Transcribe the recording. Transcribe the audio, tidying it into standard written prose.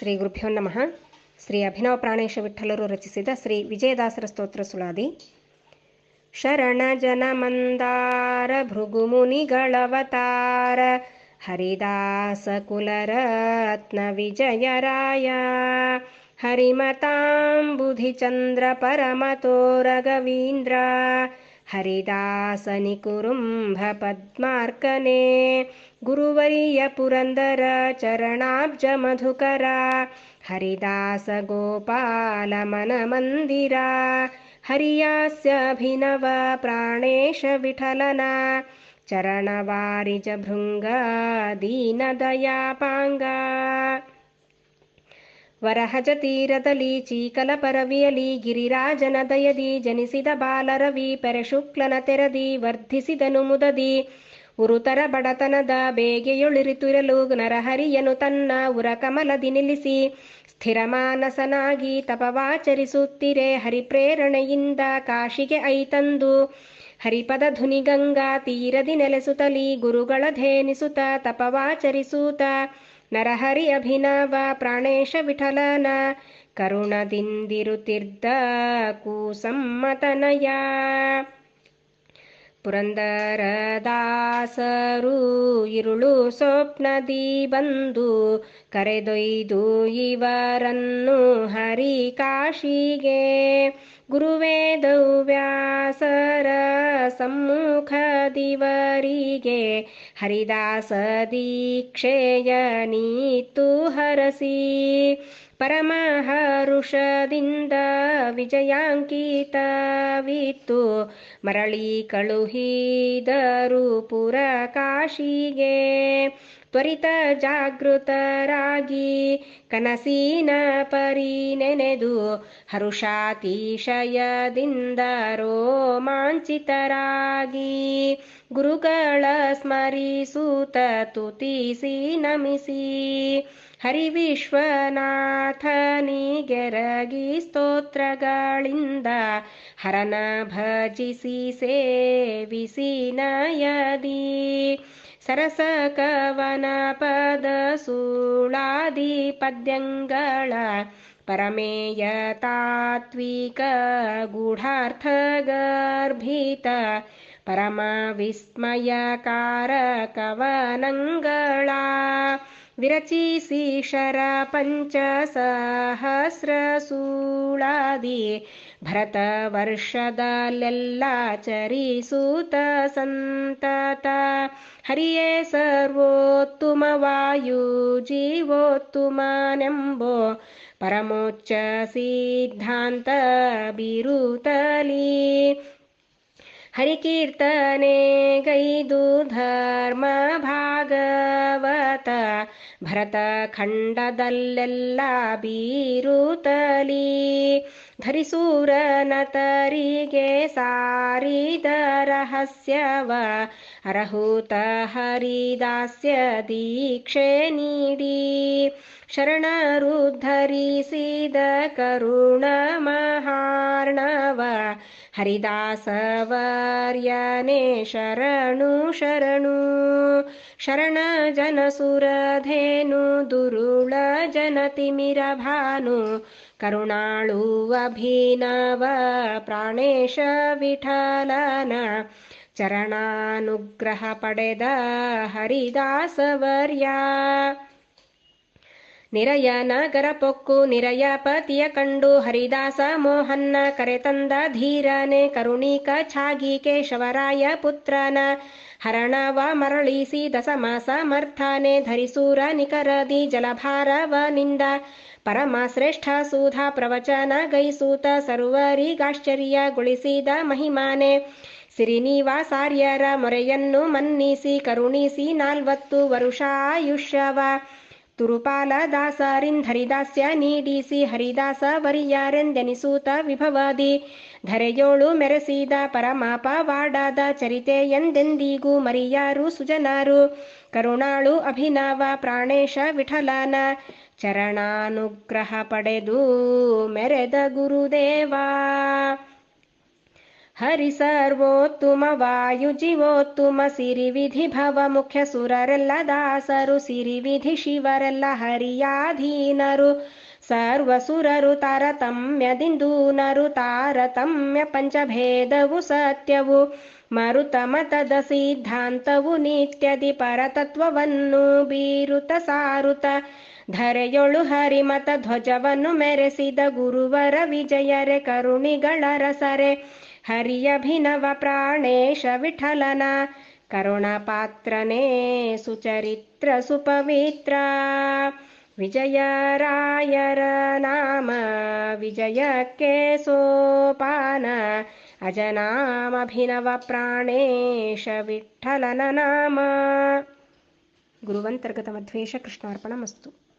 ಶ್ರೀ ಗುರುಭ್ಯೋ ನಮಃ. ಶ್ರೀ ಅಭಿನವ ಪ್ರಾಣೇಶ ವಿಠಲರು ರಚಿಸಿದ ಶ್ರೀ ವಿಜಯದಾಸರ ಸ್ತೋತ್ರ ಸುಳಾದಿ. ಶರಣ ಜನ ಮಂದಾರ ಭೃಗುಮುನಿಗಳವತಾರ ಹರಿದಾಸ ಕುಲರತ್ನ ವಿಜಯರಾಯ ಹರಿಮತಾಂಬುಧಿ ಚಂದ್ರ ಪರಮತೋರ ಗವೀಂದ್ರ ಹರಿದಾಸನಿ ಕುರುಂಭ ಪದ್ಮಾರ್ಕನೆ ಗುರುವರಿಯ ಪುರಂದರ ಚರಣಾಬ್ಜ ಮಧುಕರ ಹರಿದಾಸ ಗೋಪಾಲ ಮನ ಮಂದಿರ ಹರಿಯಾಸ್ಯಭಿನವ ಪ್ರಾಣೇಶ ವಿಠಲನ ಚರಣವಾರಿಜ ಭೃಂಗ ದೀನ ದಯಾಪಾಂಗ. ವರಹಜ ತೀರದಲ್ಲಿ ಚೀಕಲ ಪರವಿಯಲಿ ಗಿರಿರಾಜನ ದಯದಿ ಜನಿಸಿದ ಬಾಲರವಿ ಪೆರಶುಕ್ಲನ ತೆರದಿ ವರ್ಧಿಸಿದನು ಮುದದಿ ಉರುತರ ಬಡತನದ ಬೇಗೆಯೊಳಿರಿತಿರಲು ನರಹರಿಯನು ತನ್ನ ಉರಕಮಲದಿ ನಿಲ್ಲಿಸಿ ಸ್ಥಿರಮಾನಸನಾಗಿ ತಪವಾಚರಿಸುತ್ತಿರೆ ಹರಿಪ್ರೇರಣೆಯಿಂದ ಕಾಶಿಗೆ ಐತಂದು ಹರಿಪದ ಧುನಿ ಗಂಗಾ ತೀರದಿ ನೆಲೆಸುತ್ತಲಿ ಗುರುಗಳ ಧೇನಿಸುತ್ತ ತಪವಾಚರಿಸೂತ ನರಹರಿ ಅಭಿನವ ಪ್ರಾಣೇಶ ವಿಠಲನ ಕರುಣದಿಂದಿರುತ್ತಿದ್ದ ಕೂಸಮ್ಮತನಯ. ಪುರಂದರದಾಸರು ಇರುಳು ಸ್ವಪ್ನದಿ ಬಂದು ಕರೆದೊಯ್ದು ಇವರನ್ನು ಹರಿ ಕಾಶಿಗೆ ಗುರುವೇದವ್ಯಾಸರ ಸಮ್ಮುಖದಿವರಿಗೆ ಹರಿದಾಸ ದೀಕ್ಷೆಯ ನೀತು ಹರಸಿ ಪರಮಹರುಷದಿಂದ ವಿಜಯಾಂಕಿತವಿತ್ತು ಮರಳಿ ಕಳುಹಿದರು ಪುರ ಕಾಶಿಗೆ. ತ್ವರಿತ ಜಾಗೃತರಾಗಿ ಕನಸಿನ ಪರಿ ನೆನೆದು ಹರುಷಾತಿಶಯದಿಂದ ರೋಮಾಂಚಿತರಾಗಿ ಗುರುಗಳ ಸ್ಮರಿಸೂತ ತುತಿಸಿ ನಮಿಸಿ ಹರಿವಿಶ್ವನಾಥನಿಗೆರಗಿ ಸ್ತೋತ್ರಗಳಿಂದ ಹರನ ಭಜಿಸಿ ಸೇವಿಸಿ ನಯದಿ ಸರಸ ಕವನ ಪದ ಸುಳಾದಿ ಪದ್ಯಂಗಳ ಪರಮೇಯ ತಾತ್ವಿಕ ಗೂಢಾರ್ಥ ಗರ್ಭಿತ ಪರಮ ವಿಸ್ಮಯಕಾರ ಕವನಂಗಳ ವಿರಚಿಸಿ ಶರ ಪಂಚ ಸಹಸ್ರ ಸುಳಾದಿ ಭರತ ವರ್ಷದಲ್ಲೆಲ್ಲ ಚರಿಸೂತ ಸಂತತ ಹರಿಯೇ ಸರ್ವೋತ್ತಮ ವಾಯು ಜೀವೋತ್ತಮನೆಂಬೋ ಪರಮೋಚ್ಚ ಸಿದ್ಧಾಂತ ಬಿರುತಲಿ ಹರಿಕೀರ್ತನೆ ಗೈದು ಧರ್ಮ ಭಾಗವತ ಭರತ ಖಂಡದಲ್ಲೆಲ್ಲ ಬೀರುತ್ತಲಿ ಧರಿಸೂರನತರಿಗೆ ಸಾರಿದ ರಹಸ್ಯವ ಅರಹುತ ಹರಿದಾಸ್ಯ ದೀಕ್ಷೆ ನೀಡಿ ಶರಣರುದ್ಧರಿಸಿದ ಕರುಣ ಮಹಾರ್ಣವ ಹರಿದಾಸವರ್ಯನೇ ಶರಣು ಶರಣು. ಶರಣ ಜನ ಸುರಧೇನು ದುರುಳ ಜನತಿಮಿರ ಭಾನು ಕರುಣಾಳು ಅಭಿನವ ಪ್ರಾಣೇಶ ವಿಠಲನ ಚರಣಾನುಗ್ರಹ ಪಡೆದ ಹರಿದಾಸವರ್ಯ. ನಿರಯ ನಗರ ಪೊಕ್ಕು ನಿರಯ ಪತಿಯ ಕಂಡು ಹರಿದಾಸ ಮೋಹನ್ನ ಕರೆತಂದ ಧೀರನೆ ಕರುಣಿಕ ಛಾಗಿ ಕೇಶವರಾಯ ಪುತ್ರನ ಹರಣವ ಮರಳಿಸಿ ದಸಮ ಸಮರ್ಥನೆ ಧರಿಸೂರ ನಿಕರದಿ ಜಲಭಾರವನಿಂದ ಪರಮ ಶ್ರೇಷ್ಠ ಸುಧಾ ಪ್ರವಚನ ಗೈಸೂತ ಸರ್ವರಿಗಾಶ್ಚರ್ಯಗೊಳಿಸಿದ ಮಹಿಮಾನೆ ಸಿರಿನಿವಾಸಾರ್ಯರ ಮೊರೆಯನ್ನು ಮನ್ನಿಸಿ ಕರುಣಿಸಿ 40 ವರುಷಾಯುಷ್ಯವ ತುರುಪಾಲದಾಸರಿಂಧರಿದಾಸ್ಯ ನೀಡಿಸಿ ಹರಿದಾಸ ವರಿಯರೆಂದೆನಿಸೂತ ವಿಭವದಿ ಧರೆಯೋಳು ಮೆರೆಸಿದ ಪರಮಾಪವಾಡದ ಚರಿತೆ ಎಂದೆಂದಿಗೂ ಮರಿಯಾರು ಸುಜನರು ಕರುಣಾಳು ಅಭಿನವ ಪ್ರಾಣೇಶ ವಿಠಲನ ಚರಣಾನುಗ್ರಹ ಪಡೆದು ಮೆರೆದ ಗುರುದೇವ. ಹರಿ ಸರ್ವೋತ್ತಮ ವಾಯು ಜೀವೋತ್ತಮ ಸಿರಿವಿಧಿ ಭವ ಮುಖ್ಯ ಸುರರೆಲ್ಲ ದಾಸರು ಸಿರಿವಿಧಿ ಶಿವರೆಲ್ಲ ಹರಿಯಾಧೀನರು ಸರ್ವಸುರರು ತಾರತಮ್ಯದಿಂದೂನರು ತಾರತಮ್ಯ ಪಂಚಭೇದವು ಸತ್ಯವು ಮರುತ ಮತದ ಸಿದ್ಧಾಂತವು ನಿತ್ಯದಿ ಪರತತ್ವವನ್ನು ಬೀರುತ ಸಾರುತ ಧರೆಯೊಳು ಹರಿಮತ ಧ್ವಜವನ್ನು ಮೆರೆಸಿದ ಗುರುವರ ವಿಜಯರೆ ಕರುಣಿಗಳ ರಸರೆ ಹರಿಯಭಿನವ ಪ್ರಾಣೇಶ ವಿಠಲನ ಕರುಣಾಪಾತ್ರನೇ ಸುಚರಿತ್ರ ಸುಪವಿತ್ರ ವಿಜಯರಾಯರ ನಾಮ ವಿಜಯಕ್ಕೆ ಸೋಪಾನ ಅಜನಾಮಭಿನವ ಪ್ರಾಣೇಶ ವಿಠಲನ ನಾಮ. ಗುರುವಂತರ್ಗತ ಮಧ್ವೇಶ ಕೃಷ್ಣಾರ್ಪಣಮಸ್ತು.